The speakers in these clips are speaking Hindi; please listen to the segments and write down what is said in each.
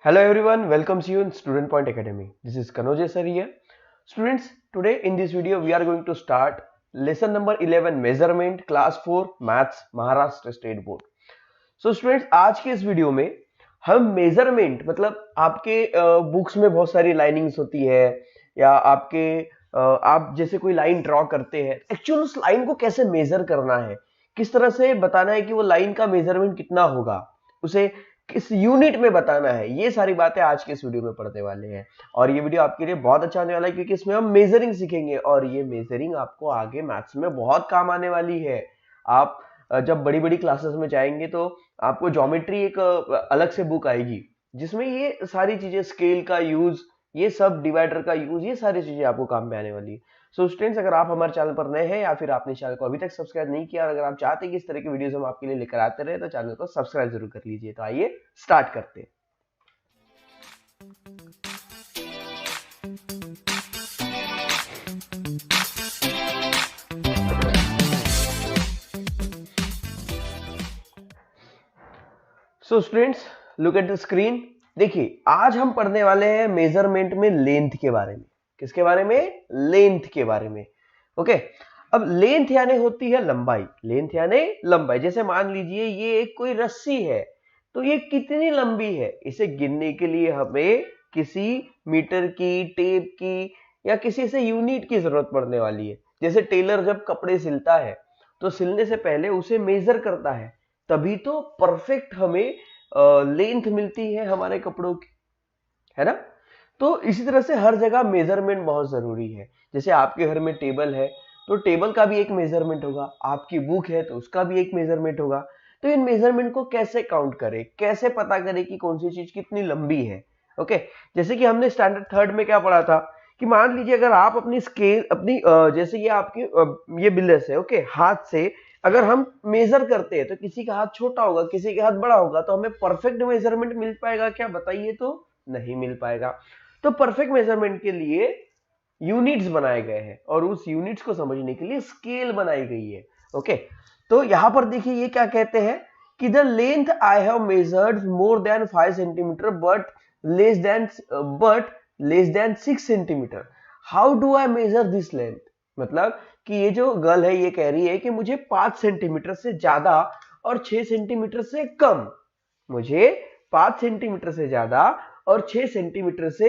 Hello everyone, welcomes you in Student Point Academy. This is Kanoj sir here. Students, today in this video we are going to start lesson number 11 measurement class 4 maths Maharashtra state board. So students, आज के इस वीडियो में हम मेजरमेंट मतलब आपके बुक्स में बहुत सारी लाइनिंग्स होती है या आपके आप जैसे कोई लाइन ड्रॉ करते हैं, एक्चुअल उस लाइन को कैसे मेजर करना है, किस तरह से बताना है कि वो लाइन का मेजरमेंट कितना होगा, उसे किस यूनिट में बताना है, ये सारी बातें आज के इस वीडियो में पढ़ने वाले हैं. और ये वीडियो आपके लिए बहुत अच्छा होने वाला है क्योंकि इसमें हम मेजरिंग सीखेंगे और ये मेजरिंग आपको आगे मैथ्स में बहुत काम आने वाली है. आप जब बड़ी बड़ी क्लासेस में जाएंगे तो आपको ज्योमेट्री एक अलग से बुक आएगी जिसमें ये सारी चीजें, स्केल का यूज, ये सब डिवाइडर का यूज, ये सारी चीजें आपको काम में आने वाली है. सो स्टूडेंट्स, अगर आप हमारे चैनल पर नए हैं या फिर आपने चैनल को अभी तक सब्सक्राइब नहीं किया और अगर आप चाहते हैं कि इस तरह की वीडियोस हम आपके लिए लेकर आते रहे तो चैनल को सब्सक्राइब जरूर कर लीजिए. तो आइए स्टार्ट करते हैं. So students, look at the screen. देखिए, आज हम पढ़ने वाले हैं मेजरमेंट में लेंथ के बारे में. किसके बारे में? लेंथ के बारे में. ओके. अब लेंथ यानी होती है लंबाई. लेंथ यानी लंबाई. जैसे मान लीजिए ये एक कोई रस्सी है, तो ये कितनी लंबी है, इसे गिनने के लिए हमें किसी मीटर की, टेप की या किसी से यूनिट की जरूरत पड़ने वाली है. जैसे टेलर जब कपड़े सिलता है तो सिलने से पहले उसे मेजर करता है, तभी तो परफेक्ट हमें लेंथ मिलती है हमारे कपड़ों की, है ना. तो इसी तरह से हर जगह मेजरमेंट बहुत जरूरी है. जैसे आपके घर में टेबल है तो टेबल का भी एक मेजरमेंट होगा, आपकी बुक है तो उसका भी एक मेजरमेंट होगा. तो इन मेजरमेंट को कैसे काउंट करें, कैसे पता करें कि कौन सी चीज कितनी लंबी है. ओके. जैसे कि हमने स्टैंडर्ड थर्ड में क्या पढ़ा था कि मान लीजिए अगर आप अपनी स्केल अपनी जैसे ये आपकी ये बिल्लस है, ओके, हाथ से अगर हम मेजर करते हैं तो किसी का हाथ छोटा होगा, किसी का हाथ बड़ा होगा, तो हमें परफेक्ट मेजरमेंट मिल पाएगा क्या? बताइए. तो नहीं मिल पाएगा. तो परफेक्ट मेजरमेंट के लिए यूनिट्स बनाए गए हैं और उस यूनिट्स को समझने के लिए स्केल बनाई गई है. ओके. तो यहां पर देखिए ये क्या कहते हैं कि the length I have measured more than 5 centimetre but less than 6 centimetre. How do I measure this length? मतलब कि ये जो गर्ल है ये कह रही है कि मुझे 5 सेंटीमीटर से ज्यादा और 6 सेंटीमीटर से कम, मुझे 5 सेंटीमीटर से ज्यादा और 6 सेंटीमीटर से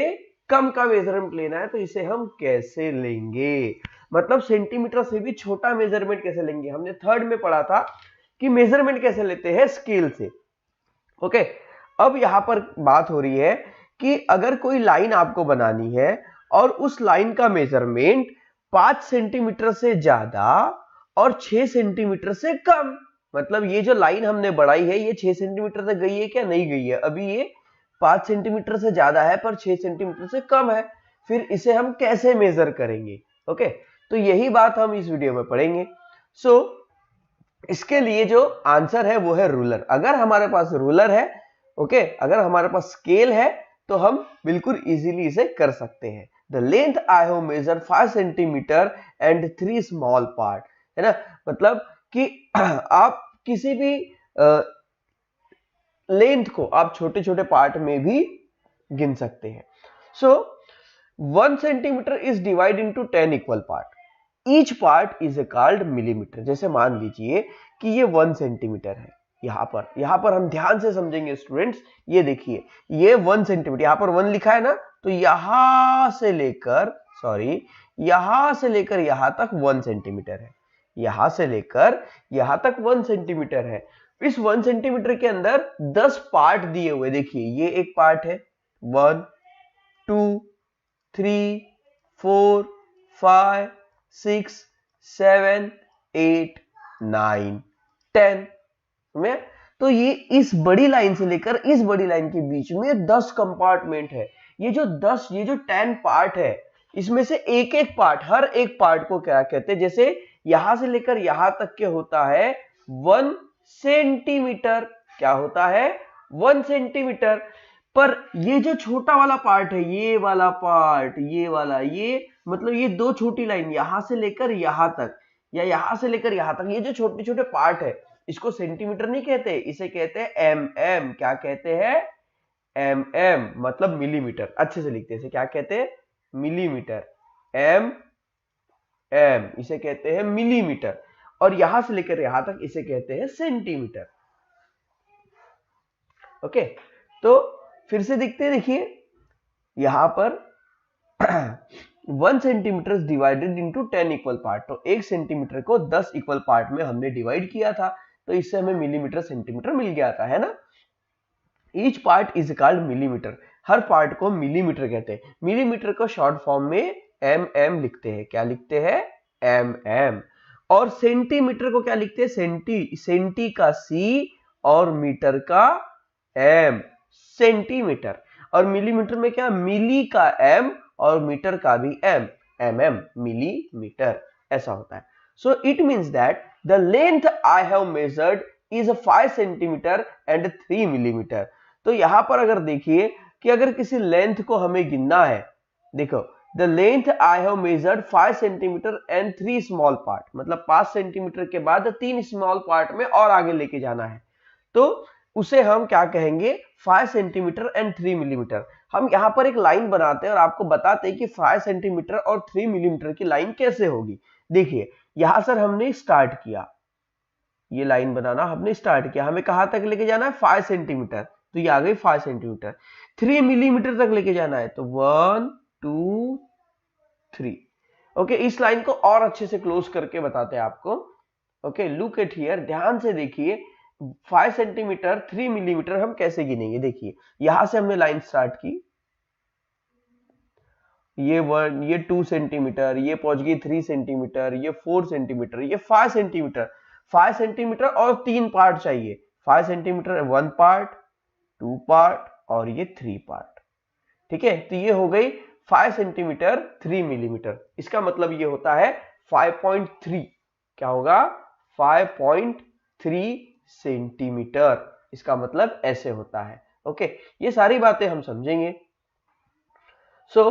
कम का मेजरमेंट लेना है. तो इसे हम कैसे लेंगे? मतलब सेंटीमीटर से भी छोटा मेजरमेंट कैसे लेंगे? हमने थर्ड में पढ़ा था कि मेजरमेंट कैसे लेते हैं, स्केल से. ओके. अब यहां पर बात हो रही है कि अगर कोई लाइन आपको बनानी है और उस लाइन का मेजरमेंट 5 सेंटीमीटर से ज्यादा और 6 सेंटीमीटर से कम, मतलब ये जो लाइन हमने बढ़ाई है ये 6 सेंटीमीटर तक गई है क्या? नहीं गई है. अभी ये 5 सेंटीमीटर से ज्यादा है पर 6 सेंटीमीटर से कम है. फिर इसे हम कैसे मेजर करेंगे? ओके. तो यही बात हम इस वीडियो में पढ़ेंगे. सो इसके लिए जो आंसर है वो है रूलर. अगर हमारे पास रूलर है, ओके, अगर हमारे पास स्केल है तो हम बिल्कुल इजीली इसे कर सकते हैं. The length I have measured 5 centimetre and 3 small part, है ना. मतलब कि आप किसी भी लेंथ को आप छोटे छोटे पार्ट में भी गिन सकते हैं. सो 1 centimetre is divide into 10 equal part. Each part is called millimetre. जैसे मान लीजिए कि ये 1 सेंटीमीटर है. यहां पर हम ध्यान से समझेंगे स्टूडेंट्स. ये देखिए, ये 1 सेंटीमीटर, यहां पर 1 लिखा है ना, तो यहां से लेकर यहां तक 1 सेंटीमीटर है. यहां से लेकर यहां तक 1 सेंटीमीटर है. इस 1 सेंटीमीटर के अंदर 10 पार्ट दिए हुए. देखिए ये एक पार्ट है, 1 2 3 4 5 6 7 8 9 10 में. तो ये इस बड़ी लाइन से लेकर इस बड़ी लाइन के बीच में 10 कंपार्टमेंट है. ये जो 10 पार्ट है, इसमें से एक एक पार्ट, हर एक पार्ट को क्या कहते हैं? जैसे यहां से लेकर यहां तक के होता है 1 सेंटीमीटर. क्या होता है? 1 सेंटीमीटर. पर ये जो छोटा वाला पार्ट है, ये वाला पार्ट, ये वाला, ये मतलब ये दो छोटी लाइन यहां से लेकर यहां तक या यहां से लेकर यहां तक, ये जो छोटे छोटे पार्ट है इसको सेंटीमीटर नहीं कहते, इसे कहते हैं एम. क्या कहते हैं? मतलब मिलीमीटर। अच्छे से लिखते हैं, इसे क्या कहते हैं? मिलीमीटर। इसे कहते हैं मिलीमीटर। और यहां से लेकर यहां तक इसे कहते हैं सेंटीमीटर। ओके, तो फिर से दिखते हैं, देखिए यहां पर 1 centimetre divided into 10 equal part. तो 1 सेंटीमीटर को 10 इक्वल पार्ट में हमने डिवाइड किया था, तो इससे हमें मिलीमीटर सेंटीमीटर मिल गया था, है ना। Each part is called millimetre. Her part को मिलीमीटर कहते हैं। मिलीमीटर को शॉर्ट फॉर्म में mm लिखते हैं। क्या लिखते हैं? mm। और सेंटीमीटर को क्या लिखते हैं? सेंटी का C और मीटर का M, सेंटीमीटर। और मिलीमीटर में क्या? मिली का M और मीटर का भी M, mm, मिलीमीटर, ऐसा होता है। So it means that the length I have measured is 5 centimetre and 3 millimetre. तो यहां पर अगर देखिए कि अगर किसी लेंथ को हमें गिनना है, देखो the length I have measured 5 centimetre and 3 small part, मतलब 5 सेंटीमीटर के बाद 3 स्मॉल पार्ट में और आगे लेके जाना है, तो उसे हम क्या कहेंगे? 5 सेंटीमीटर एंड 3 मिलीमीटर। हम यहां पर एक लाइन बनाते हैं और आपको बताते हैं कि 5 सेंटीमीटर और 3 मिलीमीटर की लाइन कैसे होगी। देखिए यहां सर हमने स्टार्ट किया, ये लाइन बनाना हमने स्टार्ट किया, हमें कहां तक लेके जाना है? 5 सेंटीमीटर, तो ये आ गई 5 सेंटीमीटर। 3 मिलीमीटर तक लेके जाना है, तो 1 2 3। ओके, इस लाइन को और अच्छे से क्लोज करके बताते हैं आपको। ओके, लुक एट हियर, ध्यान से देखिए 5 सेंटीमीटर 3 मिलीमीटर हम कैसे गिनेंगे। देखिए यहां से हमने लाइन स्टार्ट की, ये 2 सेंटीमीटर, ये पहुंच गई 3 सेंटीमीटर, ये 4 सेंटीमीटर, ये 5 सेंटीमीटर। 5 सेंटीमीटर और 3 पार्ट चाहिए। 5 सेंटीमीटर 1 पार्ट, 2 पार्ट और ये 3 पार्ट। ठीक है, तो ये हो गई 5 सेंटीमीटर 3 मिलीमीटर। इसका मतलब ये होता है 5.3। क्या होगा? 5.3 सेंटीमीटर। इसका मतलब ऐसे होता है। ओके, ये सारी बातें हम समझेंगे। सो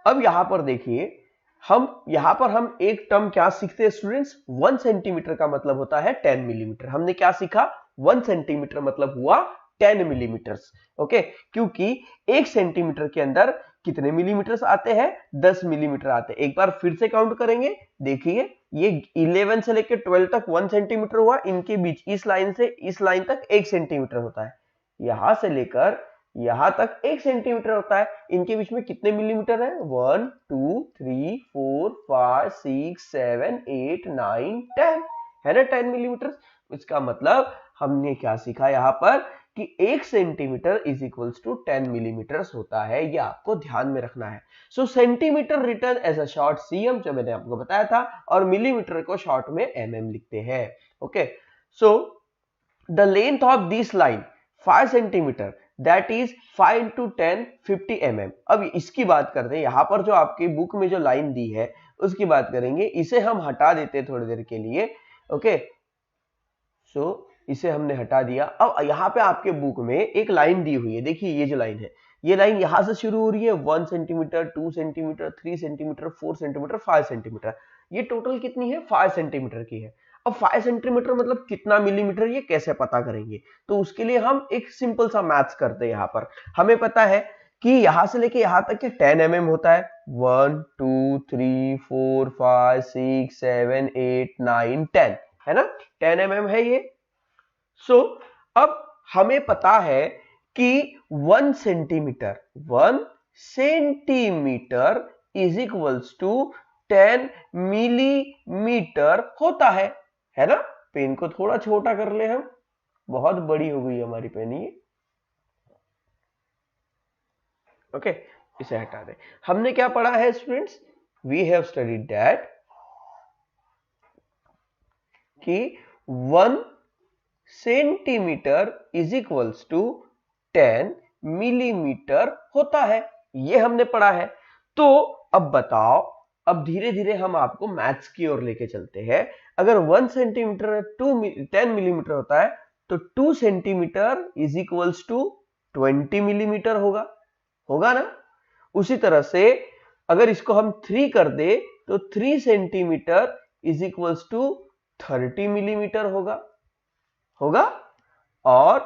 अब यहां पर देखिए, यहां पर हम एक टर्म क्या सीखते हैं स्टूडेंट्स? 1 सेंटीमीटर का मतलब होता है 10 मिलीमीटर। हमने क्या सीखा? 1 सेंटीमीटर मतलब हुआ 10 मिलीमीटर्स। ओके, क्योंकि 1 सेंटीमीटर के अंदर कितने मिलीमीटर्स आते हैं? 10 मिलीमीटर आते हैं। एक बार फिर से काउंट करेंगे, देखिए ये 11 से लेकर 12 तक 1 सेंटीमीटर हुआ, इनके बीच इस लाइन से इस लाइन तक 1 सेंटीमीटर होता है, यहां से लेकर यहां तक 1 सेंटीमीटर होता है, इनके बीच में कितने मिलीमीटर है? 1 2 3 4 5 6 7 8 9 10, है ना, 10 मिलीमीटर। इसका मतलब हमने क्या सीखा यहां पर कि 1 centimetre is equals to 10 millimetres होता है। ये आपको ध्यान में रखना है। So centimetre written as a short cm, जो मैंने आपको बताया था, और मिलीमीटर को शॉर्ट में एमएम लिखते हैं। Okay, so the length of this line 5 centimetre, that is 5 into 10 50 mm। अब इसकी बात करते हैं, यहां पर जो आपकी बुक में जो लाइन दी है उसकी बात करेंगे। इसे हम हटा देते हैं थोड़ी देर के लिए। ओके, सो इसे हमने हटा दिया। अब यहां पे आपके बुक में एक लाइन दी हुई है, देखिए ये जो लाइन है, ये लाइन यहां से शुरू हो रही है 1 centimetre 2 centimetre 3 centimetre 4 centimetre 5 centimetre. ये टोटल कितनी है? 5 सेंटीमीटर की है। अब 5 सेंटीमीटर मतलब कितना मिलीमीटर, ये कैसे पता करेंगे? तो उसके लिए हम एक सिंपल सा मैथ्स करते हैं। यहां पर हमें पता है कि यहां से लेके यहां तक के 10 mm होता है। 1 2 3 4 5 6 7 8 9 10, है ना, 10 mm है ये। सो अब हमें पता है कि 1 centimetre is equals to 10 millimetre होता है ना। पेन को थोड़ा छोटा कर ले हम, बहुत बड़ी हो गई हमारी पेन ये। ओके, इसे हटा दे। हमने क्या पढ़ा है students? We have studied that कि 1 centimetre is equals to 10 millimetre होता है, ये हमने पढ़ा है। तो अब बताओ, अब धीरे धीरे हम आपको मैथ्स की ओर लेके चलते हैं। अगर 1 सेंटीमीटर 10 मिलीमीटर होता है, तो 2 centimetre is equals to 20 millimetre होगा ना। उसी तरह से अगर इसको हम 3 कर दे, तो 3 centimetre is equals to 30 millimetre होगा। और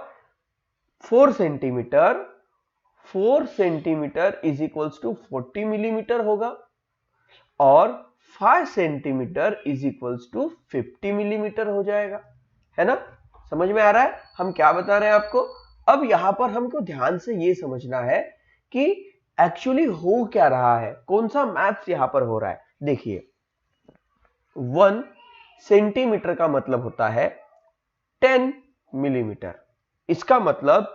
4 centimetre 4 centimetre is equals to 40 millimetre होगा और 5 centimetre is equals to 50 millimetre हो जाएगा, है ना। समझ में आ रहा है हम क्या बता रहे हैं आपको। अब यहां पर हमको ध्यान से ये समझना है कि एक्चुअली हो क्या रहा है, कौन सा मैथ्स यहां पर हो रहा है। देखिए 1 सेंटीमीटर का मतलब होता है 10 मिलीमीटर। इसका मतलब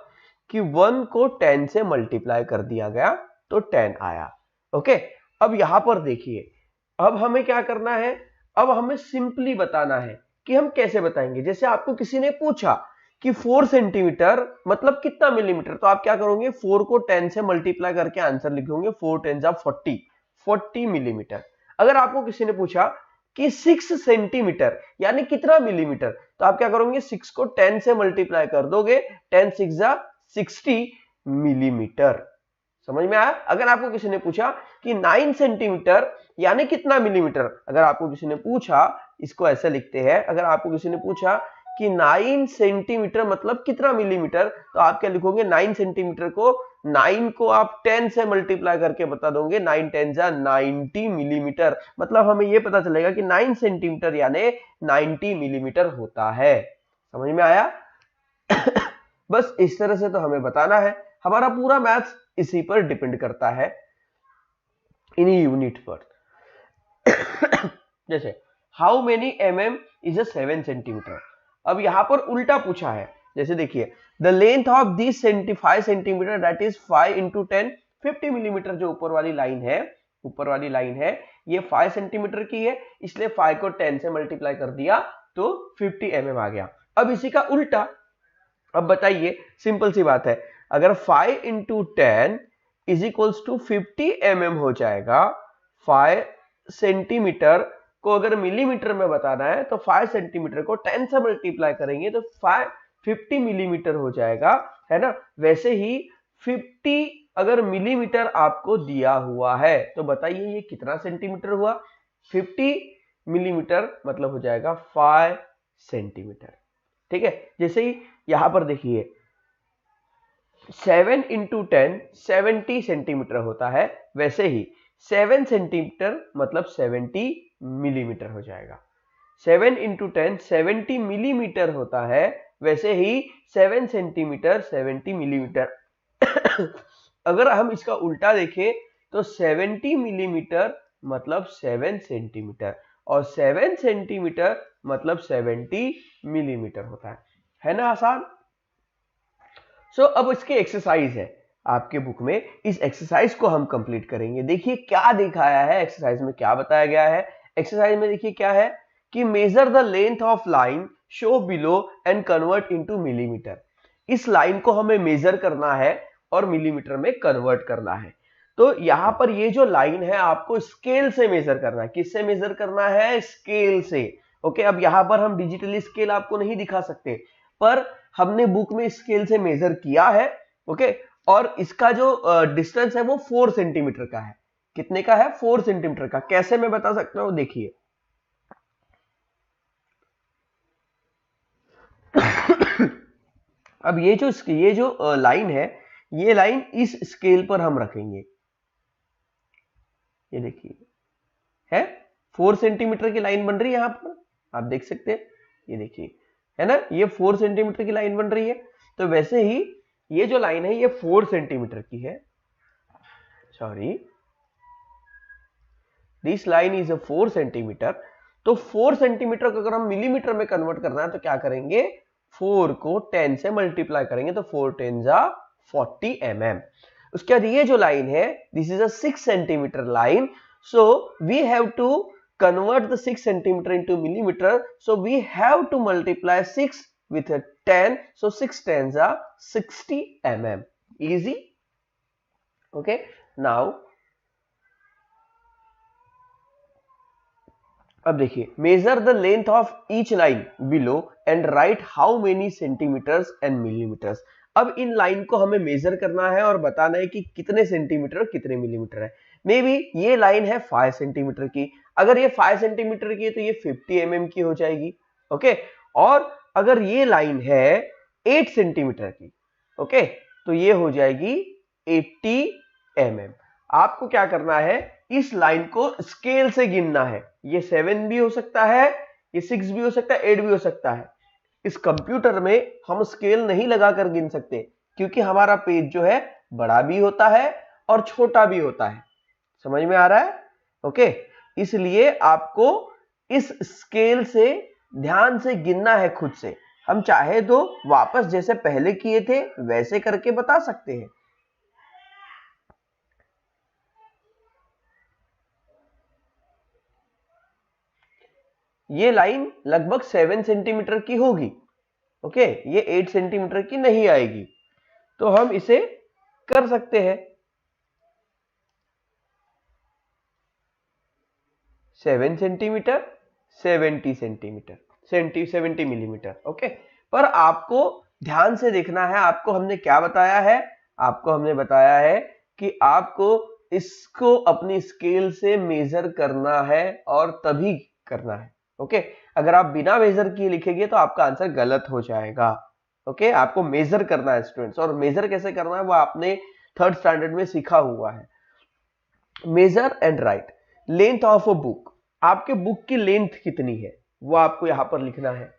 कि 1 को 10 से मल्टीप्लाई कर दिया गया तो 10 आया। ओके, अब यहां पर देखिए, अब हमें क्या करना है, अब हमें सिंपली बताना है कि हम कैसे बताएंगे। जैसे आपको किसी ने पूछा कि 4 सेंटीमीटर मतलब कितना मिलीमीटर, तो आप क्या करोगे, 4 को 10 से मल्टीप्लाई करके आंसर लिखोगे, 4 10 जा 40 मिलीमीटर। अगर आपको किसी ने पूछा कि 6 सेंटीमीटर यानी कितना मिलीमीटर, तो आप क्या करोगे, 6 को 10 से मल्टीप्लाई कर दोगे, 10 6 जा 60 मिलीमीटर। समझ में आया। अगर आपको किसी ने पूछा कि 9 सेंटीमीटर यानी कितना मिलीमीटर, अगर आपको किसी ने पूछा, इसको ऐसे लिखते हैं, अगर आपको किसी ने पूछा कि 9 सेंटीमीटर मतलब कितना मिलीमीटर, तो आप क्या लिखोगे, 9 सेंटीमीटर को 9 को आप 10 से मल्टीप्लाई करके बता दोगे, 9 10 जा 90 मिलीमीटर। मतलब हमें यह पता चलेगा कि 9 सेंटीमीटर यानी 90 मिलीमीटर होता है। समझ में आया। बस इस तरह से तो हमें बताना है, हमारा पूरा मैथ्स इसी पर डिपेंड करता है, इन्हीं यूनिट पर। जैसे how many mm is a 7 centimetre. अब यहां पर उल्टा पूछा है, जैसे देखिए the length of this 5 centimetre that is 5 into 10 50 millimetre. जो ऊपर वाली लाइन है, ऊपर वाली लाइन है, ये 5 सेंटीमीटर की है, इसलिए 5 को 10 से मल्टीप्लाई कर दिया तो 50 mm आ गया। अब इसी का उल्टा, अब बताइए, सिंपल सी बात है, अगर 5 into 10 is equals to 50 mm हो जाएगा, 5 सेंटीमीटर को अगर मिलीमीटर में बताना है तो 5 सेंटीमीटर को 10 से मल्टीप्लाई करेंगे तो 50 मिलीमीटर हो जाएगा, है ना। वैसे ही 50 अगर मिलीमीटर आपको दिया हुआ है तो बताइए ये कितना सेंटीमीटर हुआ, 50 मिलीमीटर मतलब हो जाएगा 5 सेंटीमीटर। ठीक है, जैसे ही यहां पर देखिए 7 इंटू 10 70 सेंटीमीटर होता है, वैसे ही 7 सेंटीमीटर मतलब 70 मिलीमीटर हो जाएगा। 7 इंटू 10 70 मिलीमीटर होता है, वैसे ही 7 सेंटीमीटर 70 मिलीमीटर। अगर हम इसका उल्टा देखें तो 70 मिलीमीटर मतलब 7 सेंटीमीटर और 7 सेंटीमीटर मतलब 70 मिलीमीटर होता है ना। आसान। सो अब इसकी एक्सरसाइज है आपके बुक में, इस एक्सरसाइज को हम कंप्लीट करेंगे। देखिए क्या दिखाया है एक्सरसाइज में, क्या बताया गया है एक्सरसाइज में। देखिए क्या है कि measure the length of line show below and convert into millimetre. इस लाइन को हमें मेजर करना है और मिलीमीटर में कन्वर्ट करना है। तो यहां पर ये जो लाइन है आपको स्केल से मेजर करना है। किससे मेजर करना है, स्केल से। ओके, अब यहां पर हम डिजिटली स्केल आपको नहीं दिखा सकते, पर हमने बुक में स्केल से मेजर किया है। ओके, और इसका जो डिस्टेंस है वो 4 सेंटीमीटर का है। कितने का है, 4 सेंटीमीटर का। कैसे मैं बता सकता हूं, देखिए अब ये जो लाइन है, ये लाइन इस स्केल पर हम रखेंगे। ये देखिए है 4 सेंटीमीटर की लाइन बन रही है यहां पर, आप देख सकते हैं, ये देखिए है ना, ये 4 सेंटीमीटर की लाइन बन रही है। तो वैसे ही ये जो लाइन है ये 4 सेंटीमीटर की है, sorry this line is a 4 centimetre. तो 4 सेंटीमीटर को अगर हम मिलीमीटर में कन्वर्ट करना है तो क्या करेंगे, 4 को 10 से मल्टीप्लाई करेंगे तो 4 10 जा 40 mm। उसके बाद ये जो लाइन है this is a 6 centimetre line, so we have to convert the 6 centimeter into millimeter, so we have to multiply 6 with a 10, so 6 tens are 60 mm. Easy. Okay, now अब देखिए measure the length of each line below and write how many centimeters and millimeters। अब इन लाइन को हमें मेजर करना है और बताना है कि कितने सेंटीमीटर और कितने मिलीमीटर है। मे बी ये लाइन है 5 सेंटीमीटर की, अगर ये 5 सेंटीमीटर की है तो ये 50 mm की हो जाएगी। ओके, और अगर ये लाइन है 8 सेंटीमीटर की, ओके, तो ये हो जाएगी 80 mm। आपको क्या करना है, इस लाइन को स्केल से गिनना है। ये 7 भी हो सकता है, ये 6 भी हो सकता है, 8 भी हो सकता है। इस कंप्यूटर में हम स्केल नहीं लगाकर गिन सकते, क्योंकि हमारा पेज जो है बड़ा भी होता है और छोटा भी होता है। समझ में आ रहा है? ओके, इसलिए आपको इस स्केल से ध्यान से गिनना है खुद से। हम चाहे तो वापस जैसे पहले किए थे वैसे करके बता सकते हैं। ये लाइन लगभग 7 सेंटीमीटर की होगी। ओके, ये 8 सेंटीमीटर की नहीं आएगी, तो हम इसे कर सकते हैं 7 सेंटीमीटर, 70 सेंटीमीटर, 70 मिलीमीटर। ओके, पर आपको ध्यान से देखना है। आपको हमने क्या बताया है? आपको हमने बताया है कि आपको इसको अपनी स्केल से मेजर करना है और तभी करना है। ओके, अगर आप बिना मेजर किए लिखेंगे तो आपका आंसर गलत हो जाएगा। ओके, आपको मेजर करना है स्टूडेंट्स, और मेजर कैसे करना है वो आपने 3rd स्टैंडर्ड में सीखा हुआ है। Measure and write length of a book. आपके बुक की लेंथ कितनी है वो आपको यहां पर लिखना है।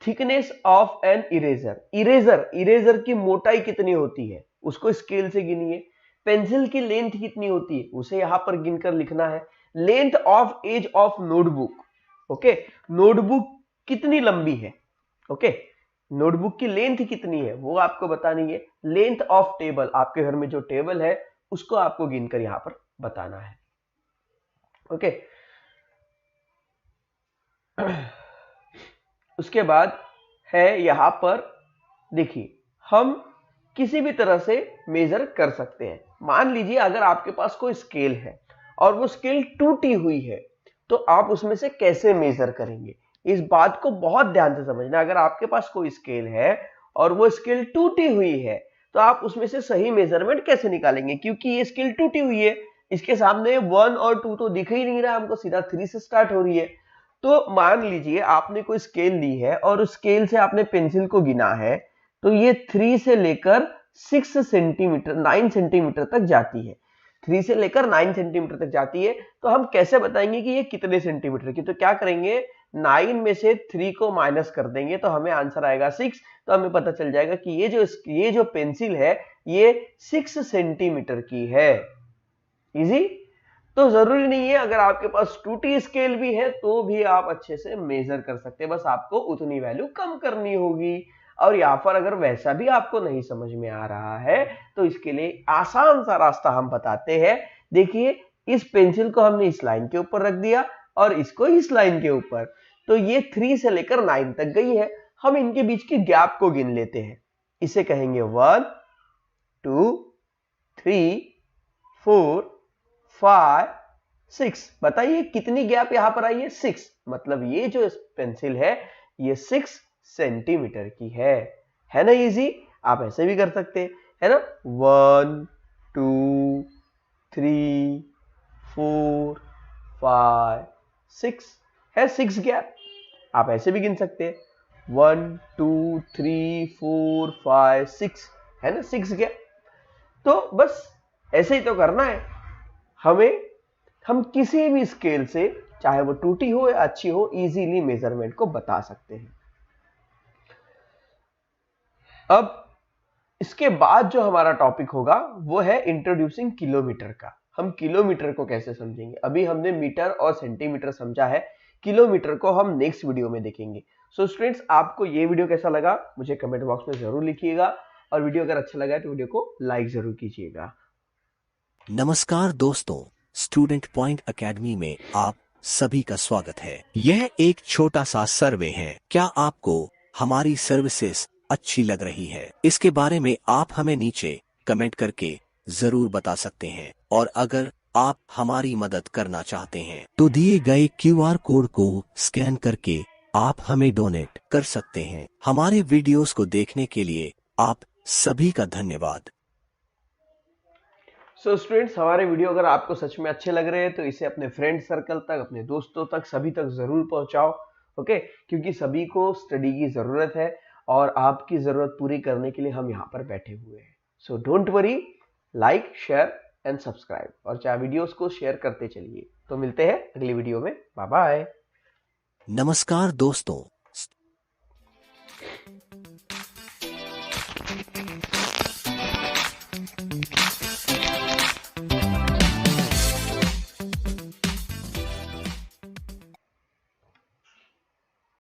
Thickness of an eraser, eraser की मोटाई कितनी होती है उसको स्केल से गिनिए। पेंसिल की लेंथ कितनी होती है उसे यहां पर गिनकर लिखना है। Length of edge of notebook, okay, notebook कितनी लंबी है, ओके, नोटबुक की लेंथ कितनी है वो आपको बतानी है। लेंथ ऑफ टेबल, आपके घर में जो टेबल है उसको आपको गिनकर यहां पर बताना है। ओके, उसके बाद है यहां पर देखिए, हम किसी भी तरह से मेजर कर सकते हैं। मान लीजिए अगर आपके पास कोई स्केल है और वो स्केल टूटी हुई है, तो आप उसमें से कैसे मेजर करेंगे? इस बात को बहुत ध्यान से समझना। अगर आपके पास कोई स्केल है और वो स्केल टूटी हुई है, तो आप उसमें से सही मेजरमेंट कैसे निकालेंगे? क्योंकि ये स्केल टूटी हुई है, इसके सामने 1 और 2 तो दिख ही नहीं रहा हमको, सीधा 3 से स्टार्ट हो रही है। तो मान लीजिए आपने कोई स्केल ली है और उस स्केल से आपने पेंसिल को गिना है, तो ये 3 से लेकर 6 सेंटीमीटर 9 सेंटीमीटर तक जाती है। 3 से लेकर 9 सेंटीमीटर तक जाती है। तो हम कैसे बताएंगे कि ये कितने सेंटीमीटर की? तो क्या करेंगे, 9 में से 3 को माइनस कर देंगे तो हमें आंसर आएगा 6। तो हमें पता चल जाएगा कि ये जो पेंसिल है ये 6 सेंटीमीटर की है। इजी। तो जरूरी नहीं है अगर आपके पास टूटी स्केल भी है तो भी आप अच्छे से मेजर कर सकते हैं, बस आपको उतनी वैल्यू कम करनी होगी। और यहाँ पर अगर वैसा भी आपको नहीं समझ में आ रहा है तो इसके लिए आसान सा रास्ता हम बताते हैं। देखिए, इस पेंसिल को हमने इस लाइन के ऊपर रख दिया और इसको इस लाइन के ऊपर, तो ये 3 से लेकर 9 तक गई है। हम इनके बीच की गैप को गिन लेते हैं। इसे कहेंगे 1 2 3 4 5 6। बताइए कितनी गैप यहां पर आई है? 6। मतलब ये जो पेंसिल है ये 6 सेंटीमीटर की है ना? इजी। आप ऐसे भी कर सकते हैं, है ना? 1 2 3 4 5 6 है, 6 गैप। आप ऐसे भी गिन सकते हैं 1 2 3 4 5 6, है ना? 6 गैप। तो बस ऐसे ही तो करना है हमें। हम किसी भी स्केल से, चाहे वो टूटी हो या अच्छी हो, इजीली मेजरमेंट को बता सकते हैं। अब इसके बाद जो हमारा टॉपिक होगा वो है इंट्रोड्यूसिंग किलोमीटर का। हम किलोमीटर को कैसे समझेंगे? अभी हमने मीटर और सेंटीमीटर समझा है, किलोमीटर को हम नेक्स्ट वीडियो में देखेंगे। सो स्टूडेंट्स, आपको ये वीडियो कैसा लगा मुझे कमेंट बॉक्स में जरूर लिखिएगा, और वीडियो अगर अच्छा लगा तो वीडियो को लाइक जरूर कीजिएगा। नमस्कार दोस्तों, स्टूडेंट पॉइंट एकेडमी में आप सभी का स्वागत है। यह एक छोटा सा सर्वे है। क्या आपको हमारी सर्विसेज अच्छी लग रही है? इसके बारे में आप हमें नीचे कमेंट करके जरूर बता सकते हैं। और अगर आप हमारी मदद करना चाहते हैं तो दिए गए QR कोड को स्कैन करके आप हमें डोनेट कर सकते हैं। हमारे वीडियोस को देखने के लिए आप सभी का धन्यवाद। सो स्टूडेंट्स, हमारे वीडियो अगर आपको सच में अच्छे लग रहे हैं तो इसे अपने फ्रेंड सर्कल तक, अपने दोस्तों तक, सभी तक जरूर पहुंचाओ। ओके, क्योंकि सभी को स्टडी की जरूरत है और आपकी जरूरत पूरी करने के लिए हम यहाँ पर बैठे हुए हैं। So don't worry, like, share and subscribe, और चाहे वीडियोस को शेयर करते चलिए। तो मिलते हैं अगली वीडियो में। Bye bye. नमस्कार दोस्तों,